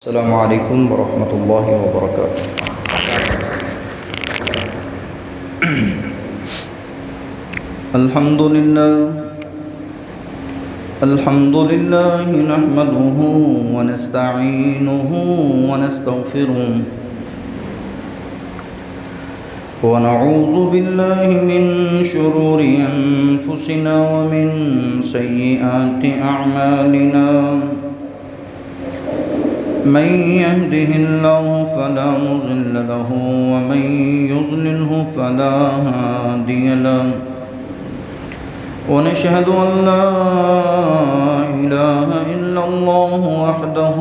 السلام عليكم ورحمة الله وبركاته. الحمد لله نحمده ونستعينه ونستغفره ونعوذ بالله من شرور أنفسنا ومن سيئات أعمالنا. من يهده الله فلا مضل له ومن يضلله فلا هادي له. ونشهد أن لا إله إلا الله وحده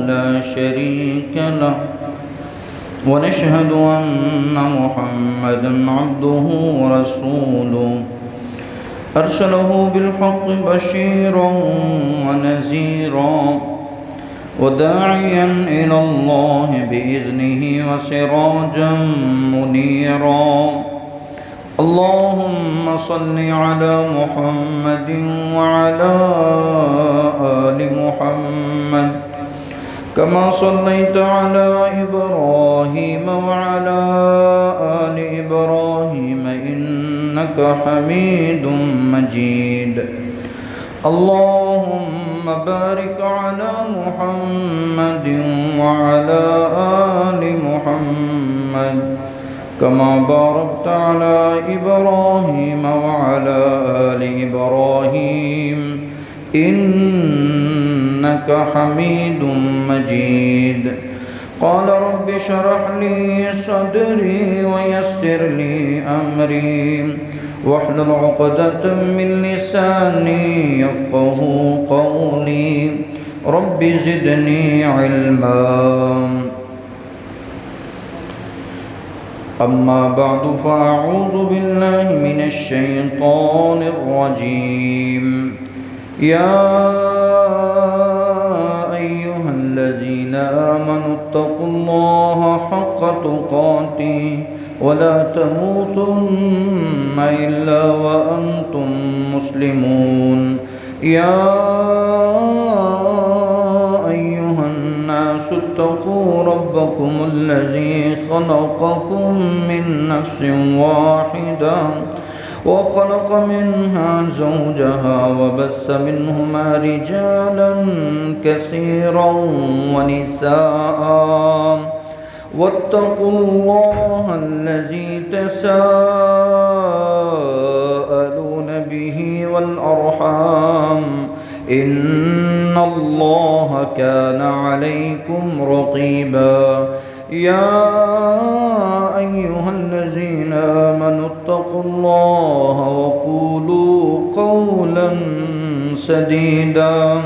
لا شريك له. ونشهد أن محمدا عبده ورسوله أرسله بالحق بشيرا ونذيرا وداعيا إلى الله بإذنه وسراجا منيرا. اللهم صل على محمد وعلى آل محمد كما صليت على إبراهيم وعلى آل إبراهيم إنك حميد مجيد. اللهم بارك على محمد وعلى آل محمد كما باركت على إبراهيم وعلى آل إبراهيم إنك حميد مجيد. قال رب اشرح لي صدري ويسر لي أمري واحلل عقدة من لساني يفقه قولي. رب زدني علما. أما بعد فأعوذ بالله من الشيطان الرجيم. يا أيها الذين آمنوا اتقوا الله حق تقاته ولا تموتن إلا وأنتم مسلمون. يا أيها الناس اتقوا ربكم الذي خلقكم من نفس واحدة وخلق منها زوجها وبث منهما رجالا كثيرا ونساء. واتقوا الله الذي تساءلون به والأرحام إن الله كان عليكم رقيبا. يا أيها الذين آمنوا اتقوا الله وقولوا قولا سديدا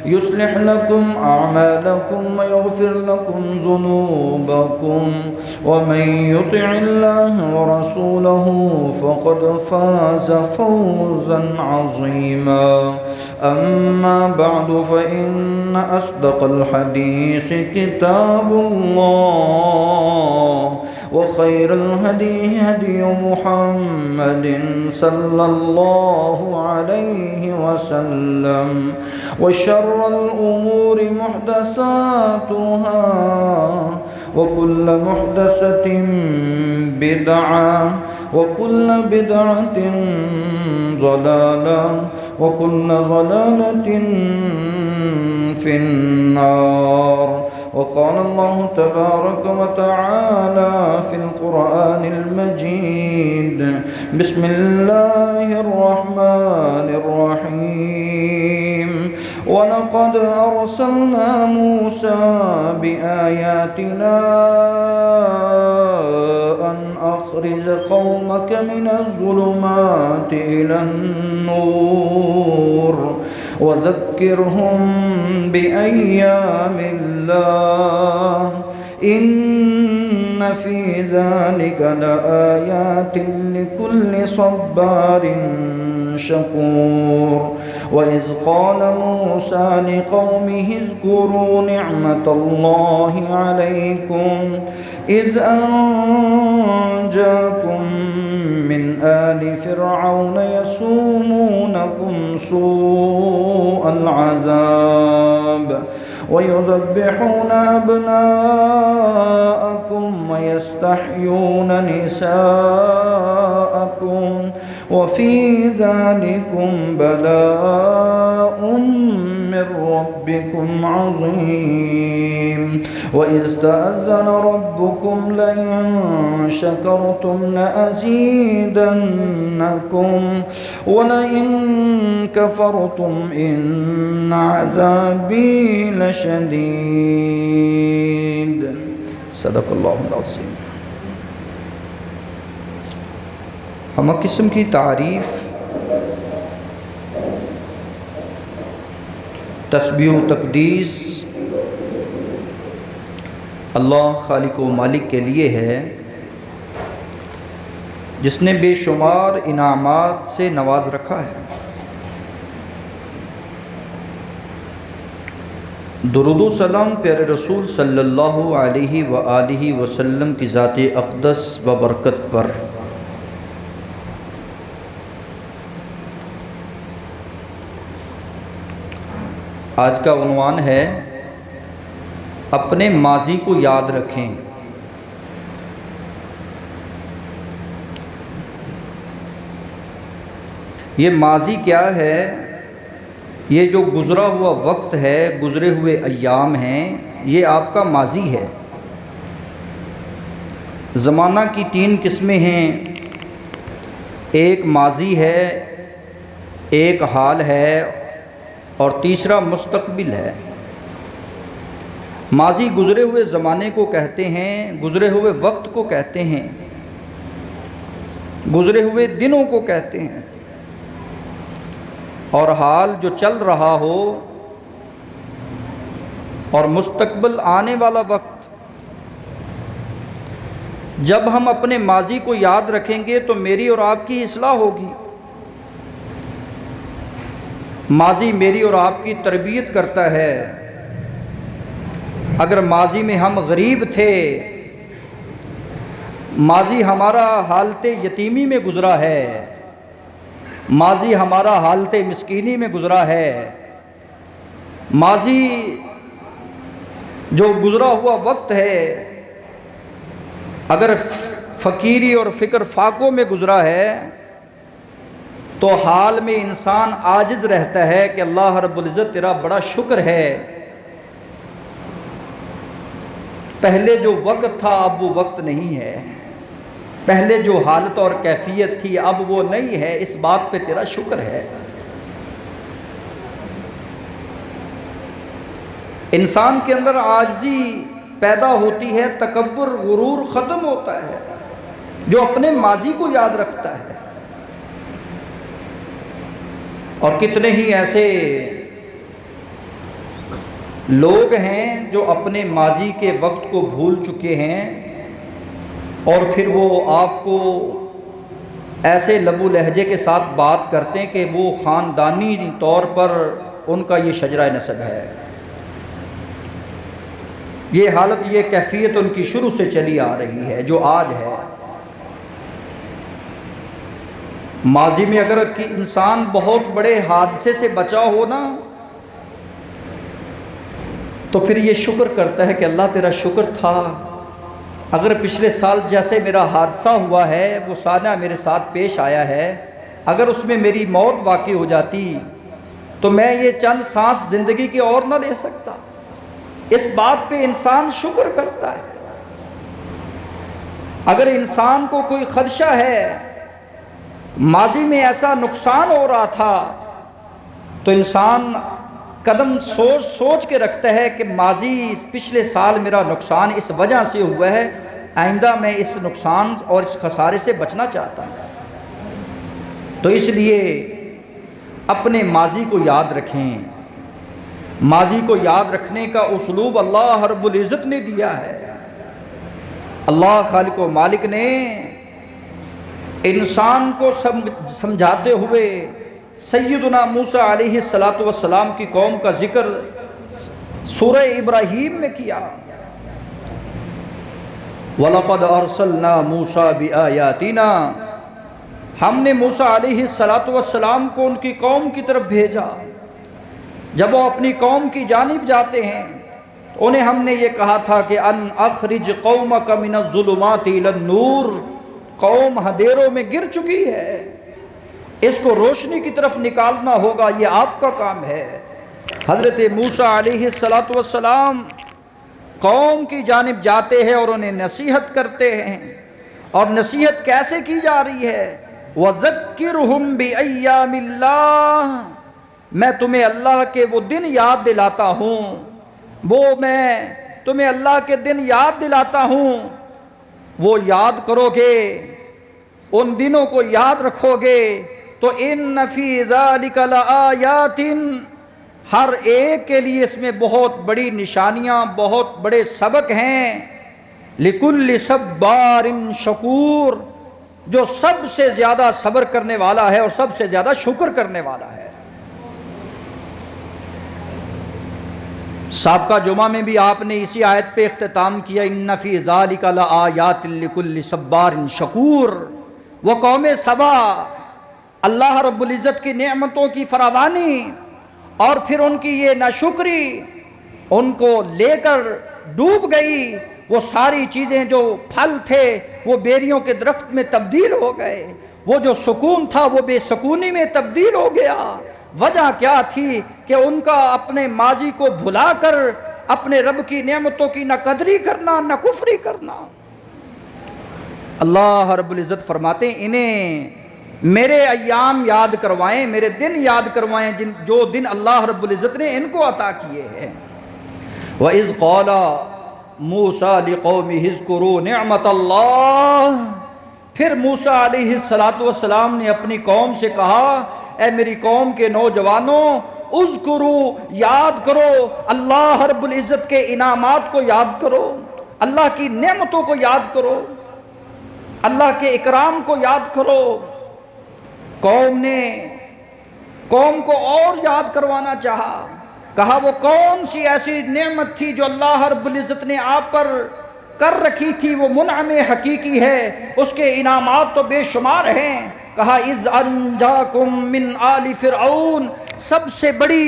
يصلح لكم أعمالكم ويغفر لكم ذنوبكم ومن يطع الله ورسوله فقد فاز فوزا عظيما. أما بعد فإن أصدق الحديث كتاب الله وخير الهدي هدي محمد صلى الله عليه وسلم وشر الأمور محدثاتها وكل محدثة بدعة وكل بدعة ضلالة وكل ضلالة في النار. وقال الله تبارك وتعالى في القرآن المجيد. بسم الله الرحمن الرحيم. ولقد أرسلنا موسى بآياتنا أن أخرج قومك من الظلمات إلى النور وذكرهم بأيام الله إن في ذلك لآيات لكل صبار شكور. وإذ قال موسى لقومه اذكروا نعمة الله عليكم إذ أنجاكم من آل فرعون يسومونكم سوء العذاب وَيُذَبِّحُونَ أَبْنَاءَكُمْ وَيَسْتَحْيُونَ نِسَاءَكُمْ وَفِي ذَلِكُمْ بَلَاءٌ مِّن رَّبِّكُمْ عَظِيمٌ وَإِذْ تَأَذَّنَ رَبُّكُمْ لَئِن شَكَرْتُمْ لَأَزِيدَنَّكُمْ وَلَئِن كَفَرْتُمْ إِنَّ عَذَابِي لَشَدِيدٌ صدق اللہ العظیم۔ ہمہ قسم کی تعریف، تسبیح و تقدیس اللہ خالق و مالک کے لیے ہے، جس نے بے شمار انعامات سے نواز رکھا ہے۔ درود و سلام پیارے رسول صلی اللہ علیہ وآلہ وسلم کی ذات اقدس و برکت پر۔ آج کا عنوان ہے اپنے ماضی کو یاد رکھیں۔ یہ ماضی کیا ہے؟ یہ جو گزرا ہوا وقت ہے، گزرے ہوئے ایام ہیں، یہ آپ کا ماضی ہے۔ زمانہ کی 3 قسمیں ہیں، ایک ماضی ہے، ایک حال ہے اور تیسرا مستقبل ہے۔ ماضی گزرے ہوئے زمانے کو کہتے ہیں، گزرے ہوئے وقت کو کہتے ہیں، گزرے ہوئے دنوں کو کہتے ہیں، اور حال جو چل رہا ہو، اور مستقبل آنے والا وقت۔ جب ہم اپنے ماضی کو یاد رکھیں گے تو میری اور آپ کی اصلاح ہوگی۔ ماضی میری اور آپ کی تربیت کرتا ہے۔ اگر ماضی میں ہم غریب تھے، ماضی ہمارا حالت یتیمی میں گزرا ہے، ماضی ہمارا حالت مسکینی میں گزرا ہے، ماضی جو گزرا ہوا وقت ہے اگر فقیری اور فکر فاقوں میں گزرا ہے تو حال میں انسان عاجز رہتا ہے کہ اللہ رب العزت تیرا بڑا شکر ہے، پہلے جو وقت تھا اب وہ وقت نہیں ہے، پہلے جو حالت اور کیفیت تھی اب وہ نہیں ہے، اس بات پہ تیرا شکر ہے۔ انسان کے اندر عاجزی پیدا ہوتی ہے، تکبر، غرور ختم ہوتا ہے جو اپنے ماضی کو یاد رکھتا ہے۔ اور کتنے ہی ایسے لوگ ہیں جو اپنے ماضی کے وقت کو بھول چکے ہیں، اور پھر وہ آپ کو ایسے لب و لہجے کے ساتھ بات کرتے ہیں کہ وہ خاندانی طور پر ان کا یہ شجرہ نسب ہے۔ یہ حالت، یہ کیفیت ان کی شروع سے چلی آ رہی ہے جو آج ہے۔ ماضی میں اگر انسان بہت بڑے حادثے سے بچا ہو نا تو پھر یہ شکر کرتا ہے کہ اللہ تیرا شکر تھا، اگر پچھلے سال جیسے میرا حادثہ ہوا ہے وہ سانحہ میرے ساتھ پیش آیا ہے، اگر اس میں میری موت واقع ہو جاتی تو میں یہ چند سانس زندگی کی اور نہ لے سکتا۔ اس بات پہ انسان شکر کرتا ہے۔ اگر انسان کو کوئی خدشہ ہے، ماضی میں ایسا نقصان ہو رہا تھا، تو انسان قدم سوچ کے رکھتا ہے کہ ماضی پچھلے سال میرا نقصان اس وجہ سے ہوا ہے، آئندہ میں اس نقصان اور اس خسارے سے بچنا چاہتا ہوں۔ تو اس لیے اپنے ماضی کو یاد رکھیں۔ ماضی کو یاد رکھنے کا اسلوب اللہ رب العزت نے دیا ہے۔ اللہ خالق و مالک نے انسان کو سمجھاتے ہوئے سیدنا موسیٰ علیہ السلام کی قوم کا ذکر سورہ ابراہیم میں کیا۔ وَلَقَدْ أَرْسَلْنَا مُوسَىٰ بِآيَاتِنَا، ہم نے موسیٰ علیہ السلام کو ان کی قوم کی طرف بھیجا۔ جب وہ اپنی قوم کی جانب جاتے ہیں انہیں ہم نے یہ کہا تھا کہ ان اخرج قومک من الظلمات الی النور، قوم اندھیروں میں گر چکی ہے، اس کو روشنی کی طرف نکالنا ہوگا، یہ آپ کا کام ہے۔ حضرت موسیٰ علیہ السلام قوم کی جانب جاتے ہیں اور انہیں نصیحت کرتے ہیں، اور نصیحت کیسے کی جا رہی ہے؟ وَذَكِّرْهُمْ بِأَيَّامِ اللَّهِ، میں تمہیں اللہ کے وہ دن یاد دلاتا ہوں، میں تمہیں اللہ کے دن یاد دلاتا ہوں، وہ یاد کرو گے، ان دنوں کو یاد رکھو گے تو ان فی ذالک لآیات، ہر ایک کے لیے اس میں بہت بڑی نشانیاں، بہت بڑے سبق ہیں، لکل صبار شکور، جو سب سے زیادہ صبر کرنے والا ہے اور سب سے زیادہ شکر کرنے والا ہے۔ سابقہ جمعہ میں بھی آپ نے اسی آیت پہ اختتام کیا، ان فی ذالک لآیات لکل صبار شکور۔ وہ قوم سبا اللہ رب العزت کی نعمتوں کی فراوانی اور پھر ان کی یہ ناشکری ان کو لے کر ڈوب گئی، وہ ساری چیزیں جو پھل تھے وہ بیریوں کے درخت میں تبدیل ہو گئے، وہ جو سکون تھا وہ بے سکونی میں تبدیل ہو گیا۔ وجہ کیا تھی کہ ان کا اپنے ماضی کو بھلا کر اپنے رب کی نعمتوں کی نہ قدری کرنا نہ کفری کرنا۔ اللہ رب العزت فرماتے ہیں انہیں میرے ایام یاد کروائیں، میرے دن یاد کروائیں، جو دن اللہ رب العزت نے ان کو عطا کیے ہیں۔ وَإِذْ قَالَ مُوسَىٰ لِقَوْمِهِ اذْكُرُوا نِعْمَةَ اللَّهِ، پھر موسیٰ علیہ السلام نے اپنی قوم سے کہا، اے میری قوم کے نوجوانوں، اذکروا، یاد کرو اللہ رب العزت کے انعامات کو یاد کرو، اللہ کی نعمتوں کو یاد کرو، اللہ کے اکرام کو یاد کرو۔ قوم نے قوم کو اور یاد کروانا چاہا، کہا وہ کون سی ایسی نعمت تھی جو اللہ رب العزت نے آپ پر کر رکھی تھی، وہ منعم حقیقی ہے، اس کے انعامات تو بے شمار ہیں۔ کہا اذ انجاکم من آل فرعون، سب سے بڑی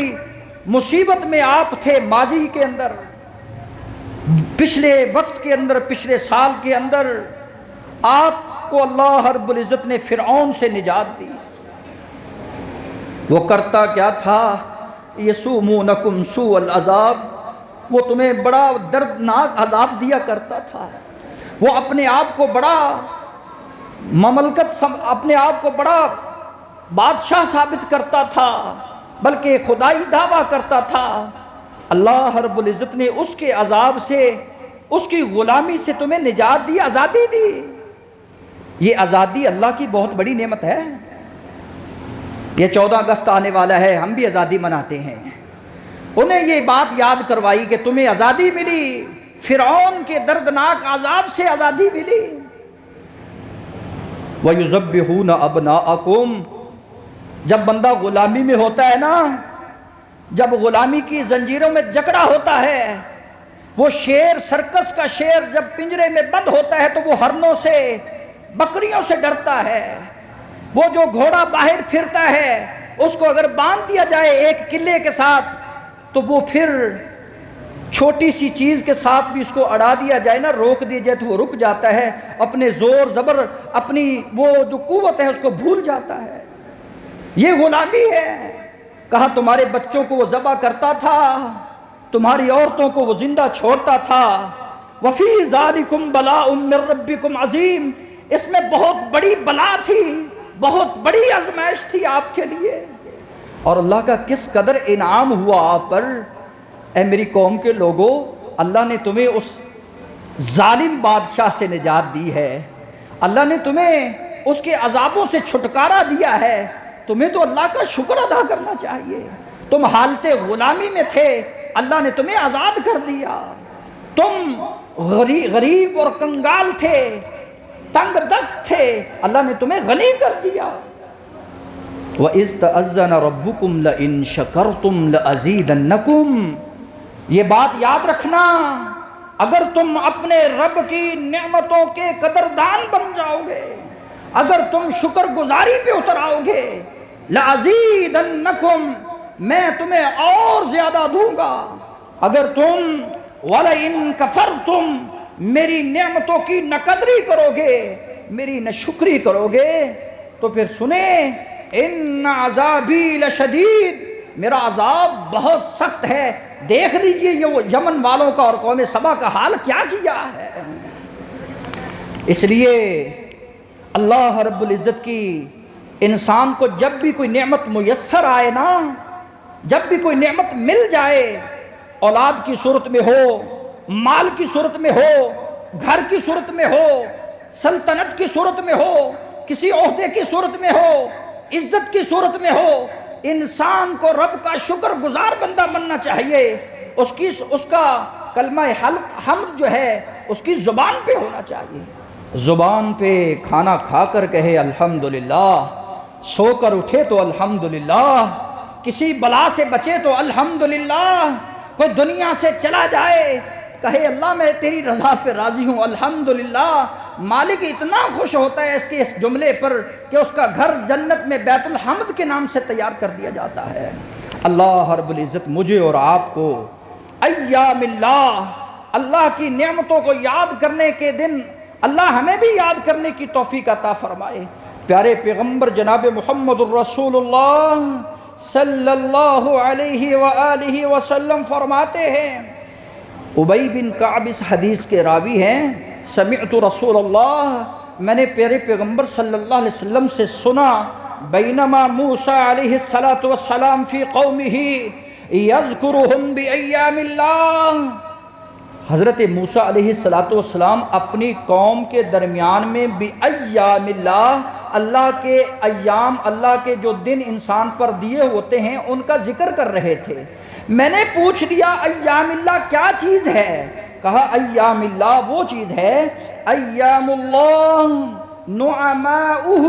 مصیبت میں آپ تھے ماضی کے اندر، پچھلے وقت کے اندر، پچھلے سال کے اندر آپ کو اللہ رب العزت نے فرعون سے نجات دی۔ وہ کرتا کیا تھا؟ یسومونکم سوء العذاب، وہ تمہیں بڑا دردناک عذاب دیا کرتا تھا، وہ اپنے آپ کو بڑا مملکت، اپنے آپ کو بڑا بادشاہ ثابت کرتا تھا، بلکہ خدائی دعویٰ کرتا تھا۔ اللہ رب العزت نے اس کے عذاب سے، اس کی غلامی سے تمہیں نجات دی، آزادی دی۔ یہ آزادی اللہ کی بہت بڑی نعمت ہے۔ یہ 14 اگست آنے والا ہے، ہم بھی آزادی مناتے ہیں، انہیں یہ بات یاد کروائی کہ تمہیں آزادی ملی، فرعون کے دردناک عذاب سے آزادی ملی۔ وَيُذَبِّحُونَ أَبْنَاءَكُمْ، جب بندہ غلامی میں ہوتا ہے نا، جب غلامی کی زنجیروں میں جکڑا ہوتا ہے، وہ شیر، سرکس کا شیر جب پنجرے میں بند ہوتا ہے تو وہ ہرنوں سے، بکریوں سے ڈرتا ہے۔ وہ جو گھوڑا باہر پھرتا ہے اس کو اگر باندھ دیا جائے ایک قلعے کے ساتھ تو وہ پھر چھوٹی سی چیز کے ساتھ بھی اس کو اڑا دیا جائے نا، روک دیا جائے تو وہ رک جاتا ہے، اپنے زور زبر، اپنی وہ جو قوت ہے اس کو بھول جاتا ہے۔ یہ غلامی ہے۔ کہا تمہارے بچوں کو وہ ذبح کرتا تھا، تمہاری عورتوں کو وہ زندہ چھوڑتا تھا۔ وَفِي ذَلِكُمْ بَلَاءٌ مِّن رَبِّكُمْ عَظِيمٌ، اس میں بہت بڑی بلا تھی، بہت بڑی آزمائش تھی آپ کے لیے، اور اللہ کا کس قدر انعام ہوا آپ پر۔ اے میری قوم کے لوگوں، اللہ نے تمہیں اس ظالم بادشاہ سے نجات دی ہے، اللہ نے تمہیں اس کے عذابوں سے چھٹکارا دیا ہے، تمہیں تو اللہ کا شکر ادا کرنا چاہیے۔ تم حالت غلامی میں تھے، اللہ نے تمہیں آزاد کر دیا۔ تم غریب اور کنگال تھے، تنگ دست تھے، اللہ نے تمہیں غنی کر دیا۔ وَإِذْ تَأَذَّنَ رَبُّكُمْ لَئِن شَكَرْتُمْ لَأَزِيدَنَّكُمْ، یہ بات یاد رکھنا، اگر تم اپنے رب کی نعمتوں کے قدردان بن جاؤ گے، اگر تم شکر گزاری پہ اتر آؤ گے، لَأَزِيدَنَّكُمْ، میں تمہیں اور زیادہ دوں گا۔ اگر تم وَلَئِن كَفَرْتُمْ میری نعمتوں کی نقدری کرو گے، میری نشکری کرو گے تو پھر سنیں ان عذابی لشدید، میرا عذاب بہت سخت ہے۔ دیکھ لیجئے یہ یمن والوں کا اور قوم سبا کا حال کیا کیا ہے۔ اس لیے اللہ رب العزت کی انسان کو جب بھی کوئی نعمت میسر آئے نا، جب بھی کوئی نعمت مل جائے، اولاد کی صورت میں ہو، مال کی صورت میں ہو، گھر کی صورت میں ہو، سلطنت کی صورت میں ہو، کسی عہدے کی صورت میں ہو، عزت کی صورت میں ہو، انسان کو رب کا شکر گزار بندہ بننا چاہیے۔ اس کا کلمہ حمد جو ہے اس کی زبان پہ ہونا چاہیے، زبان پہ کھانا کھا کر کہے الحمدللہ، سو کر اٹھے تو الحمدللہ، کسی بلا سے بچے تو الحمدللہ، کوئی دنیا سے چلا جائے کہے اللہ میں تیری رضا پہ راضی ہوں الحمدللہ۔ مالک اتنا خوش ہوتا ہے اس جملے پر کہ اس کا گھر جنت میں بیت الحمد کے نام سے تیار کر دیا جاتا ہے۔ اللہ رب العزت مجھے اور آپ کو ایام اللہ کی نعمتوں کو یاد کرنے کے دن اللہ ہمیں بھی یاد کرنے کی توفیق عطا فرمائے۔ پیارے پیغمبر جناب محمد الرسول اللہ صلی اللہ علیہ وآلہ وسلم فرماتے ہیں، ابی بن کعب اس حدیث کے راوی ہیں، سمعت رسول اللہ، میں نے پیارے پیغمبر صلی اللہ علیہ وسلم سے سنا، بینما موسیٰ علیہ السلام فی قومہ یذکرہم بایام اللہ، حضرت موسیٰ علیہ السلام اپنی قوم کے درمیان میں بایام اللہ کے ایام، اللہ کے جو دن انسان پر دیے ہوتے ہیں ان کا ذکر کر رہے تھے۔ میں نے پوچھ لیا ایام اللہ کیا چیز ہے؟ کہا ایام اللہ وہ چیز ہے، ایام اللہ نعماؤہ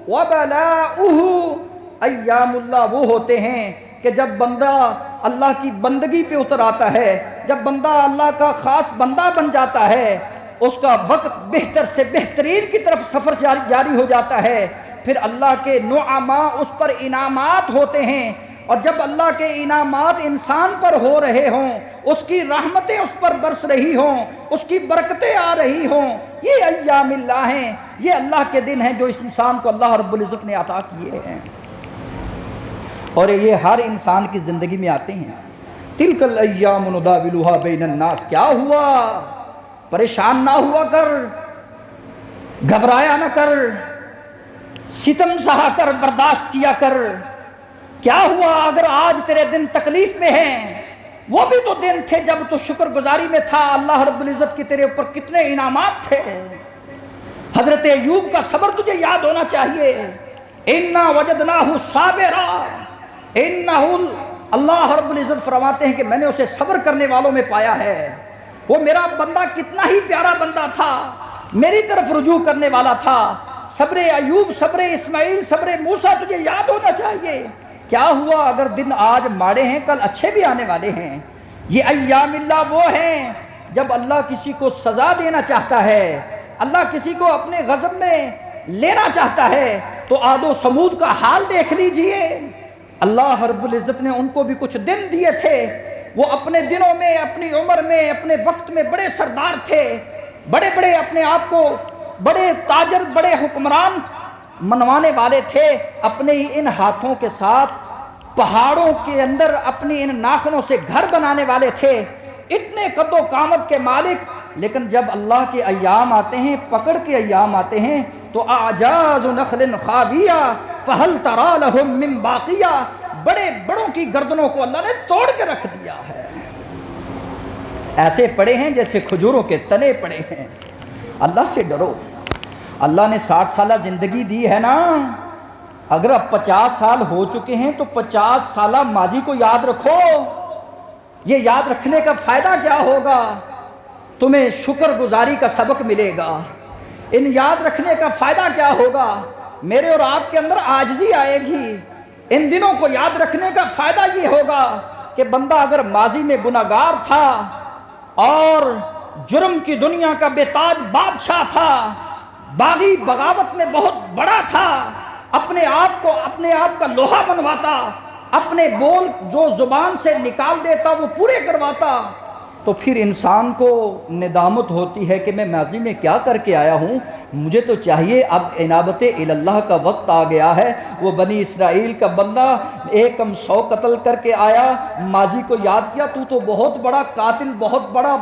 وبلاؤہ، ایام اللہ وہ ہوتے ہیں کہ جب بندہ اللہ کی بندگی پہ اتر آتا ہے، جب بندہ اللہ کا خاص بندہ بن جاتا ہے، اس کا وقت بہتر سے بہترین کی طرف سفر جاری ہو جاتا ہے، پھر اللہ کے نعما اس پر انعامات ہوتے ہیں، اور جب اللہ کے انعامات انسان پر ہو رہے ہوں، اس کی رحمتیں اس پر برس رہی ہوں، اس کی برکتیں آ رہی ہوں، یہ ایام اللہ ہیں، یہ اللہ کے دن ہیں جو اس انسان کو اللہ رب العزت نے عطا کیے ہیں، اور یہ ہر انسان کی زندگی میں آتے ہیں۔ تلک الایام نداولها بین الناس، کیا ہوا؟ پریشان نہ ہوا کر، گھبرایا نہ کر، ستم سہا کر برداشت کیا کر۔ کیا ہوا اگر آج تیرے دن تکلیف میں ہیں؟ وہ بھی تو دن تھے جب تو شکر گزاری میں تھا، اللہ رب العزت کی تیرے اوپر کتنے انعامات تھے۔ حضرت ایوب کا صبر تجھے یاد ہونا چاہیے، اِنَّا وَجَدْنَاهُ صَابِرًا، اِنَّهُ اللہ رب العزت فرماتے ہیں کہ میں نے اسے صبر کرنے والوں میں پایا ہے۔ وہ میرا بندہ کتنا ہی پیارا بندہ تھا، میری طرف رجوع کرنے والا تھا۔ صبر ایوب، صبر اسماعیل، صبر موسیٰ تجھے یاد ہونا چاہیے۔ کیا ہوا اگر دن آج ماڑے ہیں کل اچھے بھی آنے والے ہیں۔ یہ ایام اللہ وہ ہیں جب اللہ کسی کو سزا دینا چاہتا ہے، اللہ کسی کو اپنے غضب میں لینا چاہتا ہے، تو عاد و سمود کا حال دیکھ لیجئے۔ اللہ رب العزت نے ان کو بھی کچھ دن دیے تھے، وہ اپنے دنوں میں، اپنی عمر میں، اپنے وقت میں بڑے سردار تھے، بڑے بڑے اپنے آپ کو بڑے تاجر، بڑے حکمران منوانے والے تھے، اپنے ہی ان ہاتھوں کے ساتھ پہاڑوں کے اندر اپنی ان ناخنوں سے گھر بنانے والے تھے، اتنے قد و قامت کے مالک۔ لیکن جب اللہ کے ایام آتے ہیں، پکڑ کے ایام آتے ہیں، تو اعجاز نخل خاویہ فہل تری لہم من باقیہ، بڑے بڑوں کی گردنوں کو اللہ نے توڑ کے رکھ دیا ہے، ایسے پڑے ہیں جیسے کھجوروں کے تنے پڑے ہیں۔ اللہ سے ڈرو۔ اللہ نے 60 سالہ زندگی دی ہے نا، اگر اب 50 سال ہو چکے ہیں تو 50 سالہ ماضی کو یاد رکھو۔ یہ یاد رکھنے کا فائدہ کیا ہوگا؟ تمہیں شکر گزاری کا سبق ملے گا۔ ان یاد رکھنے کا فائدہ کیا ہوگا؟ میرے اور آپ کے اندر عاجزی آئے گی۔ ان دنوں کو یاد رکھنے کا فائدہ یہ ہوگا کہ بندہ اگر ماضی میں گناہگار تھا اور جرم کی دنیا کا بے تاج بادشاہ تھا، باغی بغاوت میں بہت بڑا تھا، اپنے آپ کا لوہا بنواتا، اپنے بول جو زبان سے نکال دیتا وہ پورے کرواتا، تو پھر انسان کو ندامت ہوتی ہے کہ میں ماضی میں کیا کر کے آیا ہوں. مجھے تو چاہیے اب انابت اللہ کا وقت آ گیا ہے. وہ بنی اسرائیل کا بندہ 100 قتل کر کے آیا, ماضی کو یاد کیا, تو بہت بڑا قاتل, بہت بڑا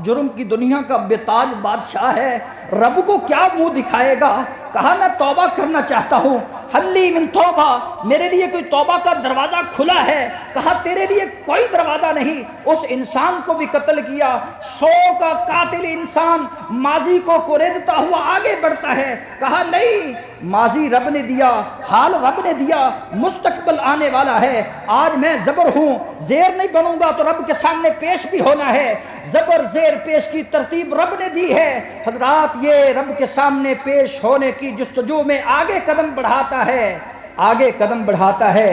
جرم کی دنیا کا بے تاج بادشاہ ہے, رب کو کیا منہ دکھائے گا. کہا میں توبہ کرنا چاہتا ہوں, حلی من توبہ, میرے لیے کوئی توبہ کا دروازہ کھلا ہے. کہا تیرے لیے کوئی دروازہ نہیں. اس انسان کو بھی قتل کیا. 100 کا قاتل انسان ماضی کو کوریدتا ہوا آگے بڑھتا ہے. کہا نہیں, ماضی رب نے دیا, حال رب نے دیا, مستقبل آنے والا ہے. آج میں زبر ہوں, زیر نہیں بنوں گا تو رب کے سامنے پیش بھی ہونا ہے. زبر زیر پیش کی ترتیب رب نے دی ہے. حضرات, یہ رب کے سامنے پیش ہونے کی جستجو میں آگے قدم بڑھاتا ہے, آگے قدم بڑھاتا ہے,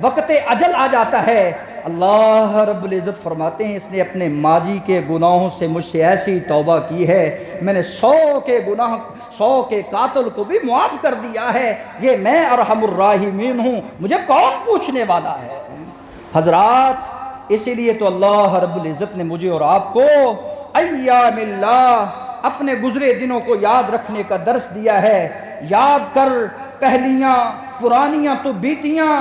وقت اجل آ جاتا ہے. اللہ رب العزت فرماتے ہیں اس نے اپنے ماضی کے گناہوں سے مجھ سے ایسی توبہ کی ہے, میں نے 100 کے گناہ, 100 کے قاتل کو بھی معاف کر دیا ہے. یہ میں ارحم الراحمین ہوں, مجھے کون پوچھنے والا ہے. حضرات, اسی لیے تو اللہ رب العزت نے مجھے اور آپ کو ایام اللہ, اپنے گزرے دنوں کو یاد رکھنے کا درس دیا ہے. یاد کر پہلیاں پرانیاں تو بیتیاں,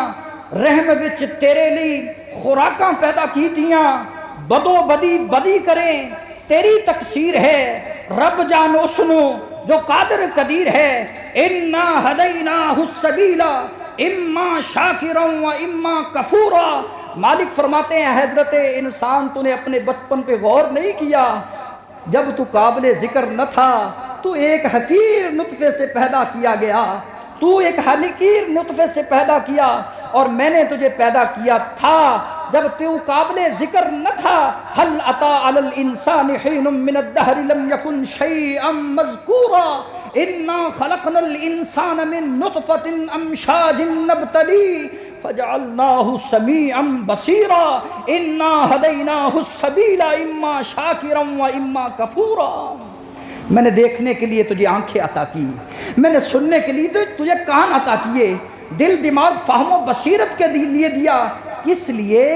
رحم وچ تیرے لی خوراکاں پیدا کیتیاں, بدو بدی بدی کریں تیری تقصیر ہے. رب جان اسنو جو قادر قدیر ہے. انا ہدیناہ السبیل اما شاکرا و اما کفورا. مالک فرماتے ہیں حضرت انسان, تو نے اپنے بچپن پہ غور نہیں کیا. جب تو قابل ذکر نہ تھا تو ایک حقیر نطفے سے پیدا کیا گیا, تو ایک حقیر نطفے سے پیدا کیا, اور میں نے تجھے پیدا کیا تھا جب تو قابل ذکر نہ تھا. هل اتى على الانسان حين من الدهر لم يكن شيئا مذكورا انا خلقنا الانسان من نطفة امشاج نبتليه فجعلناه سميعا بصيرا انا هديناه السبيل اما شاكرا واما كفورا. میں نے دیکھنے کے لیے تجھے آنکھیں عطا کی, میں نے سننے کے لیے تجھے کان عطا کیے, دل دماغ فہم و بصیرت کے لیے دیا. کس لیے؟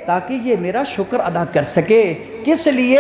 تاکہ یہ میرا شکر ادا کر سکے. کس لیے؟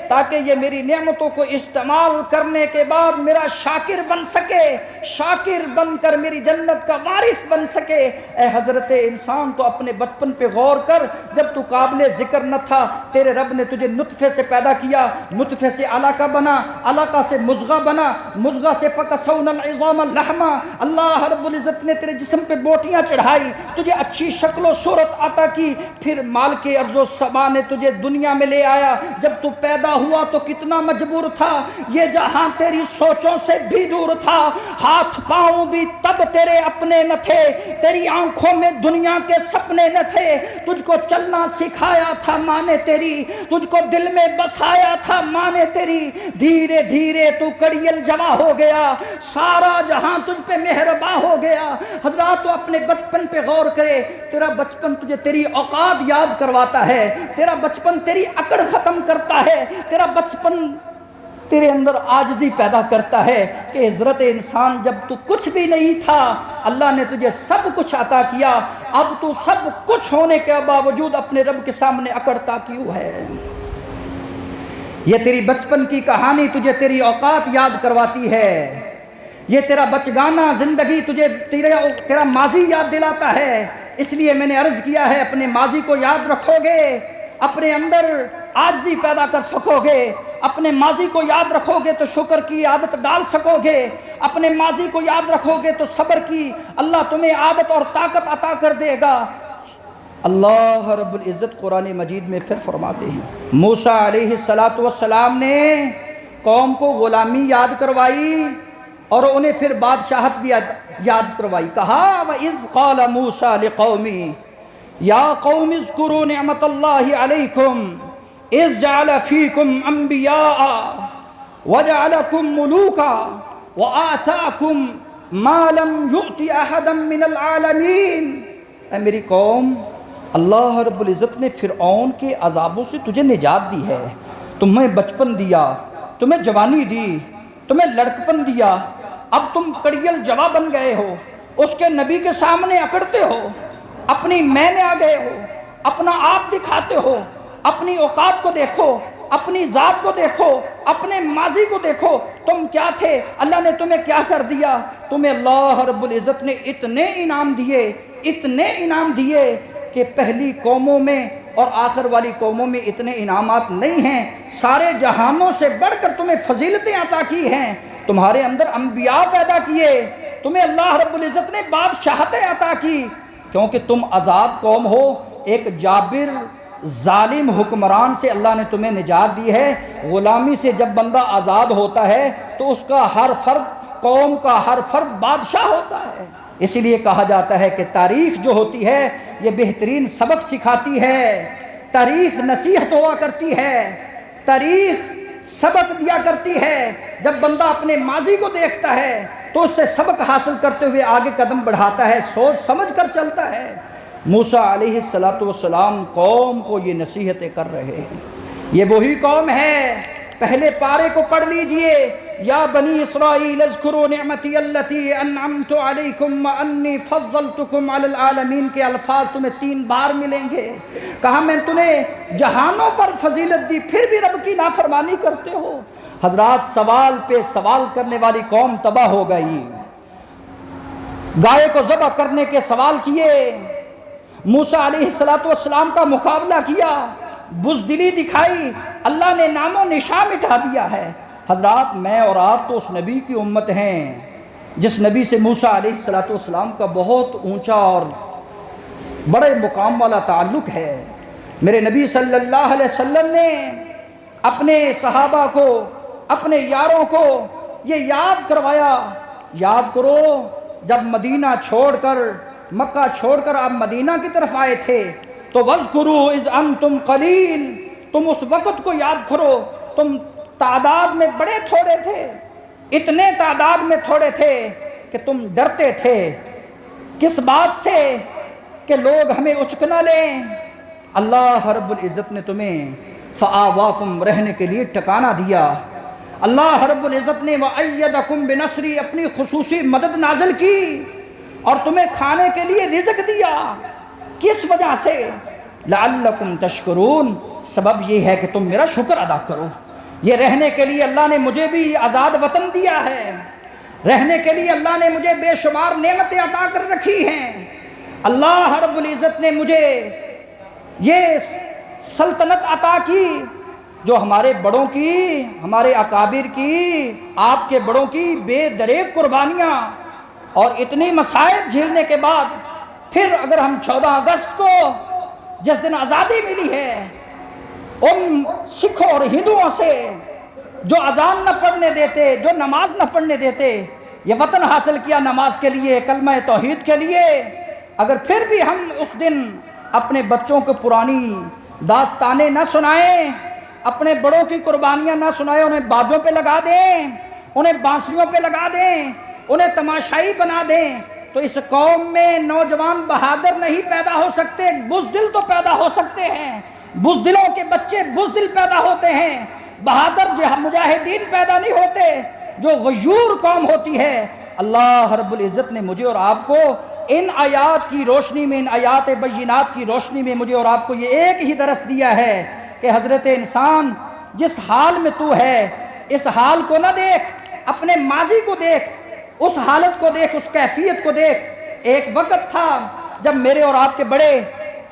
تاکہ یہ میری نعمتوں کو استعمال کرنے کے بعد میرا شاکر بن سکے, شاکر بن کر میری جنت کا وارث بن سکے. اے حضرت انسان, تو اپنے بچپن پہ غور کر. جب تو قابل ذکر نہ تھا, تیرے رب نے تجھے نطفے سے پیدا کیا, نطفے سے علاقہ بنا, علاقہ سے مضغہ بنا, مضغہ سے فکسونا العظام لحما. اللہ رب العزت نے تیرے جسم پہ بوٹیاں چڑھائی, تجھے اچھی شکل و صورت عطا کی. پھر مالک ارض و سما نے تجھے دنیا میں لے آیا. جب تو پیدا ہوا تو کتنا مجبور تھا, یہ جہاں تیری سوچوں سے بھی دور تھا, ہاتھ پاؤں بھی تب تیرے اپنے نہ تھے, تیری آنکھوں میں دنیا کے سپنے نہ تھے. تجھ کو چلنا سکھایا تھا ماں نے تیری, تجھ کو دل میں بسایا تھا ماں نے تیری. دھیرے دھیرے تو کڑیل جمع ہو گیا, سارا جہاں تجھ پہ مہرباں ہو گیا. حضرات, تو اپنے بچپن پہ غور کرے. تیرا بچپن تجھے تیری اوقات یاد کرواتا ہے, تیرا بچپن تیری اکڑ ختم کرتا ہے, تیرا بچپن تیرے اندر عاجزی پیدا کرتا ہے کہ حضرت انسان, جب تو کچھ بھی نہیں تھا اللہ نے تجھے سب کچھ عطا کیا, اب تو سب کچھ ہونے کے باوجود اپنے رب کے سامنے اکڑتا کیوں ہے؟ یہ تیری بچپن کی کہانی تجھے تیری اوقات یاد کرواتی ہے. یہ تیرا بچگانہ زندگی تجھے تیرا ماضی یاد دلاتا ہے. اس لیے میں نے عرض کیا ہے, اپنے ماضی کو یاد رکھو گے, اپنے اندر عاجزی پیدا کر سکو گے. اپنے ماضی کو یاد رکھو گے تو شکر کی عادت ڈال سکو گے. اپنے ماضی کو یاد رکھو گے تو صبر کی اللہ تمہیں عادت اور طاقت عطا کر دے گا. اللہ رب العزت قرآن مجید میں پھر فرماتے ہیں, موسیٰ علیہ السلام نے قوم کو غلامی یاد کروائی اور انہیں پھر بادشاہت بھی یاد کروائی. کہا وَإِذْ قَالَ مُوسَىٰ لِقَوْمِهِ یا قوم اذکروا نعمت اللہ علیکم اذ جعل فیکم انبیاء وجعلکم ملوکا وآتاکم ما لم یؤت احدا من العالمین. اے میری قوم, اللہ رب العزت نے فرعون کے عذابوں سے تجھے نجات دی ہے, تمہیں بچپن دیا, تمہیں جوانی دی, تمہیں لڑکپن دیا. اب تم کڑیل جوا بن گئے ہو, اس کے نبی کے سامنے اکڑتے ہو, اپنی میں میں آ گئے ہو, اپنا آپ دکھاتے ہو. اپنی اوقات کو دیکھو, اپنی ذات کو دیکھو، اپنے ماضی کو دیکھو، تم کیا تھے، اللہ نے تمہیں کیا کر دیا۔ تمہیں اللہ رب العزت نے اتنے انعام دیے کہ پہلی قوموں میں اور آخر والی قوموں میں اتنے انعامات نہیں ہیں۔ سارے جہانوں سے بڑھ کر تمہیں فضیلتیں عطا کی ہیں، تمہارے اندر انبیاء پیدا کیے، تمہیں اللہ رب العزت نے بادشاہتیں عطا کی، کیونکہ تم آزاد قوم ہو۔ ایک جابر ظالم حکمران سے اللہ نے تمہیں نجات دی ہے۔ غلامی سے جب بندہ آزاد ہوتا ہے تو اس کا ہر فرد، قوم کا ہر فرد بادشاہ ہوتا ہے۔ اسی لیے کہا جاتا ہے کہ تاریخ جو ہوتی ہے یہ بہترین سبق سکھاتی ہے، تاریخ نصیحت ہوا کرتی ہے، تاریخ سبق دیا کرتی ہے۔ جب بندہ اپنے ماضی کو دیکھتا ہے تو اس سے سبق حاصل کرتے ہوئے آگے قدم بڑھاتا ہے، سوچ سمجھ کر چلتا ہے۔ موسیٰ علیہ السلام قوم کو یہ نصیحتیں کر رہے ہیں۔ یہ وہی قوم ہے، پہلے پارے کو پڑھ لیجئے، یا بنی اسرائیل اذکروا نعمتی التی انعمت علیکم وانی فضلتکم علی العالمین کے الفاظ تمہیں 3 بار ملیں گے۔ کہا میں تمہیں جہانوں پر فضیلت دی، پھر بھی رب کی نافرمانی کرتے ہو۔ حضرات، سوال پہ سوال کرنے والی قوم تباہ ہو گئی۔ گائے کو ذبح کرنے کے سوال کیے، موسیٰ علیہ السلام کا مقابلہ کیا، بزدلی دکھائی، اللہ نے نام و نشان مٹا دیا ہے۔ حضرات، میں اور آپ تو اس نبی کی امت ہیں جس نبی سے موسیٰ علیہ السلام کا بہت اونچا اور بڑے مقام والا تعلق ہے۔ میرے نبی صلی اللہ علیہ وسلم نے اپنے صحابہ کو، اپنے یاروں کو یہ یاد کروایا، یاد کرو جب مدینہ چھوڑ کر، مکہ چھوڑ کر آپ مدینہ کی طرف آئے تھے تو وَاذْكُرُوا اِذْ أَنْتُمْ قَلِيلٌ، تم اس وقت کو یاد کرو، تم تعداد میں بڑے تھوڑے تھے، اتنے تعداد میں تھوڑے تھے کہ تم ڈرتے تھے کس بات سے کہ لوگ ہمیں اچک نہ لیں۔ اللہ رب العزت نے تمہیں فآواکم رہنے کے لیے ٹھکانہ دیا۔ اللہ رب العزت نے وَأَيَّدَكُمْ بِنَصْرِهِ اپنی خصوصی مدد نازل کی اور تمہیں کھانے کے لیے رزق دیا۔ کس وجہ سے؟ لعلکم تشکرون، سبب یہ ہے کہ تم میرا شکر ادا کرو۔ یہ رہنے کے لیے اللہ نے مجھے بھی آزاد وطن دیا ہے، رہنے کے لیے اللہ نے مجھے بے شمار نعمتیں عطا کر رکھی ہیں۔ اللہ رب العزت نے مجھے یہ سلطنت عطا کی جو ہمارے بڑوں کی، ہمارے اکابر کی، آپ کے بڑوں کی بے دریغ قربانیاں اور اتنی مصائب جھیلنے کے بعد پھر اگر ہم 14 اگست کو جس دن آزادی ملی ہے ان سکھوں اور ہندوؤں سے جو اذان نہ پڑھنے دیتے، جو نماز نہ پڑھنے دیتے، یہ وطن حاصل کیا نماز کے لیے، کلمہ توحید کے لیے، اگر پھر بھی ہم اس دن اپنے بچوں کو پرانی داستانیں نہ سنائیں، اپنے بڑوں کی قربانیاں نہ سنائیں، انہیں باجوں پہ لگا دیں، انہیں بانسریوں پہ لگا دیں، انہیں تماشائی بنا دیں، تو اس قوم میں نوجوان بہادر نہیں پیدا ہو سکتے، بزدل تو پیدا ہو سکتے ہیں۔ بزدلوں کے بچے بزدل پیدا ہوتے ہیں، بہادر مجاہدین پیدا نہیں ہوتے، جو غیور قوم ہوتی ہے۔ اللہ رب العزت نے مجھے اور آپ کو ان آیات کی روشنی میں، ان آیات بینات کی روشنی میں مجھے اور آپ کو یہ ایک ہی درس دیا ہے کہ حضرت انسان جس حال میں تو ہے، اس حال کو نہ دیکھ، اپنے ماضی کو دیکھ، اس حالت کو دیکھ، اس کیفیت کو دیکھ۔ ایک وقت تھا جب میرے اور آپ کے بڑے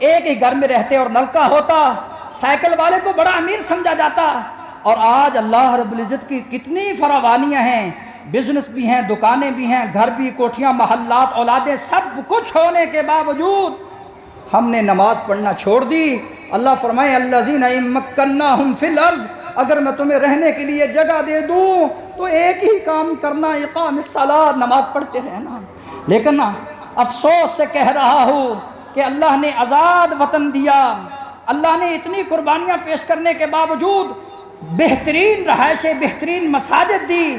ایک ہی گھر میں رہتے اور نلکا ہوتا، سائیکل والے کو بڑا امیر سمجھا جاتا، اور آج اللہ رب العزت کی کتنی فراوانیاں ہیں، بزنس بھی ہیں، دکانیں بھی ہیں، گھر بھی، کوٹھیاں، محلات، اولادیں، سب کچھ ہونے کے باوجود ہم نے نماز پڑھنا چھوڑ دی۔ اللہ فرمائے الذین ان مکناہم فی الارض، اگر میں تمہیں رہنے کے لیے جگہ دے دوں تو ایک ہی کام کرنا، اقام الصلاۃ، نماز پڑھتے رہنا۔ لیکن افسوس سے کہہ رہا ہوں کہ اللہ نے آزاد وطن دیا، اللہ نے اتنی قربانیاں پیش کرنے کے باوجود بہترین رہائشیں، بہترین مساجد دی،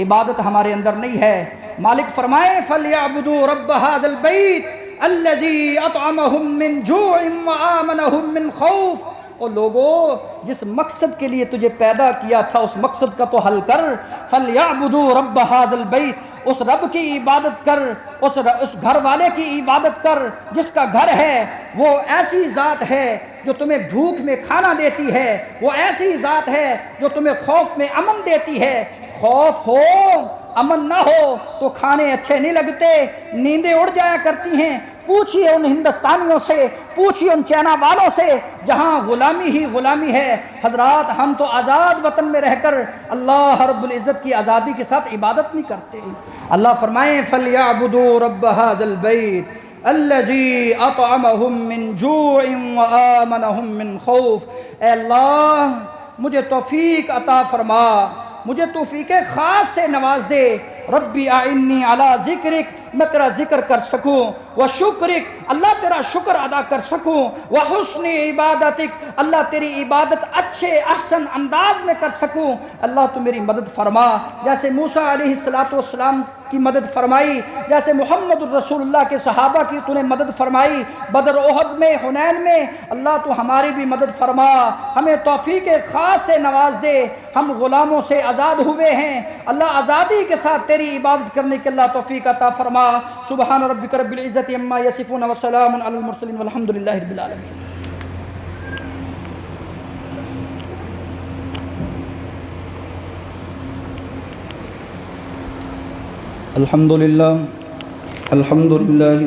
عبادت ہمارے اندر نہیں ہے۔ مالک فرمائے فَلْيَعْبُدُوا رَبَّ هَذَا الْبَيْتِ الَّذِي أَطْعَمَهُم مِّن جُوعٍ وَآمَنَهُم مِّن خَوْفٍ۔ او لوگو، جس مقصد کے لیے تجھے پیدا کیا تھا اس مقصد کا تو حل کر۔ فَلْيَعْبُدُوا رَبَّ هَذَا الْبَيْتِ، اس رب کی عبادت کر، اس گھر والے کی عبادت کر جس کا گھر ہے وہ ایسی ذات ہے جو تمہیں بھوک میں کھانا دیتی ہے، وہ ایسی ذات ہے جو تمہیں خوف میں امن دیتی ہے۔ خوف ہو امن نہ ہو تو کھانے اچھے نہیں لگتے، نیندیں اڑ جایا کرتی ہیں۔ پوچھئے ان ہندوستانیوں سے، پوچھئے ان چائنا والوں سے جہاں غلامی ہی غلامی ہے۔ حضرات ہم تو آزاد وطن میں رہ کر اللہ رب العزت کی آزادی کے ساتھ عبادت نہیں کرتے۔ اللہ فرمائیں فَلْيَعْبُدُوا رَبَّ هَذَا الْبَيْتِ الَّذِي أَطْعَمَهُم مِّن جُوعٍ وَآمَنَهُم مِّن خَوْفٍ۔ اے اللہ مجھے توفیق عطا فرما، مجھے توفیق خاص سے نواز دے۔ ربی اعنی علی ذکرک، میں تیرا ذکر کر سکوں، وشکرک، اللہ تیرا شکر ادا کر سکوں، وحسن عبادتک، اللہ تیری عبادت اچھے احسن انداز میں کر سکوں۔ اللہ تو میری مدد فرما، جیسے موسیٰ علیہ السلام کی مدد فرمائی، جیسے محمد الرسول اللہ کے صحابہ کی تو نے مدد فرمائی بدر احد میں حنین میں۔ اللہ تو ہماری بھی مدد فرما، ہمیں توفیق خاص سے نواز دے۔ ہم غلاموں سے آزاد ہوئے ہیں، اللہ آزادی کے ساتھ تیری عبادت کرنے کے اللہ توفیق عطا فرما۔ سبحان ربک رب العزت عما یصفون وسلام علی المرسلین والحمد للہ رب العالمین۔ الحمد لله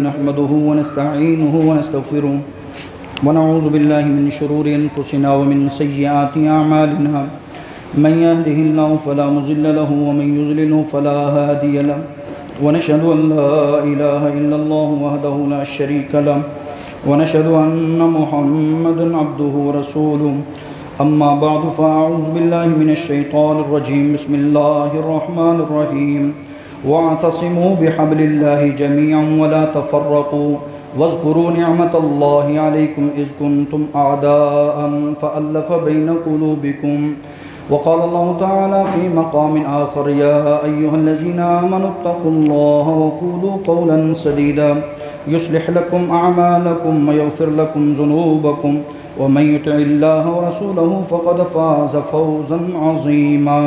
نحمده ونستعينه ونستغفره ونعوذ بالله من شرور أنفسنا ومن سيئات أعمالنا، من يهده الله فلا مضل له ومن يضلل فلا هادي له، ونشهد أن لا إله إلا الله وحده لا شريك له، ونشهد أن محمدا عبده ورسوله، أما بعد فأعوذ بالله من الشيطان الرجيم، بسم الله الرحمن الرحيم، واعتصموا بحبل الله جميعا ولا تفرقوا واذكروا نعمة الله عليكم إذ كنتم أعداء فألف بين قلوبكم، وقال الله تعالى في مقام آخر يا أيها الذين آمنوا اتقوا الله وقولوا قولا سديدا يصلح لكم أعمالكم ويغفر لكم ذنوبكم ومن يطع الله ورسوله فقد فاز فوزا عظيما۔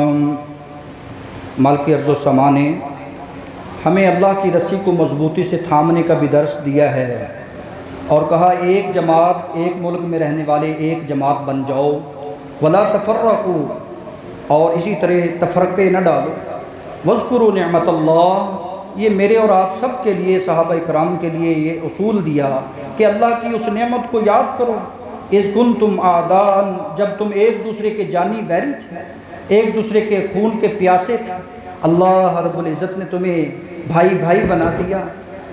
مالک ارض و سما نے ہمیں اللہ کی رسی کو مضبوطی سے تھامنے کا بھی درس دیا ہے اور کہا ایک جماعت، ایک ملک میں رہنے والے ایک جماعت بن جاؤ، ولا تفرقوا، اور اسی طرح تفرقے نہ ڈالو، واذکروا نعمت اللہ، یہ میرے اور آپ سب کے لیے صحابہ کرام کے لیے یہ اصول دیا کہ اللہ کی اس نعمت کو یاد کرو۔ اذ کنتم اعداء، جب تم ایک دوسرے کے جانی ویری تھے، ایک دوسرے کے خون کے پیاسے تھے، اللہ رب العزت نے تمہیں بھائی بھائی بنا دیا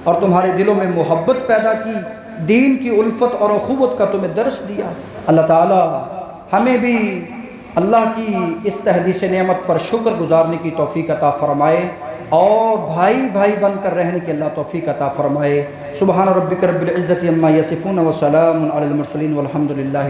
اور تمہارے دلوں میں محبت پیدا کی، دین کی الفت اور اخوت کا تمہیں درس دیا۔ اللہ تعالی ہمیں بھی اللہ کی اس تحدیث نعمت پر شکر گزارنے کی توفیق عطا فرمائے اور بھائی بھائی بن کر رہنے کی اللہ توفیق عطا فرمائے۔ سبحان ربک رب العزت عما یصفون وسلام علی المرسلین والحمد للہ۔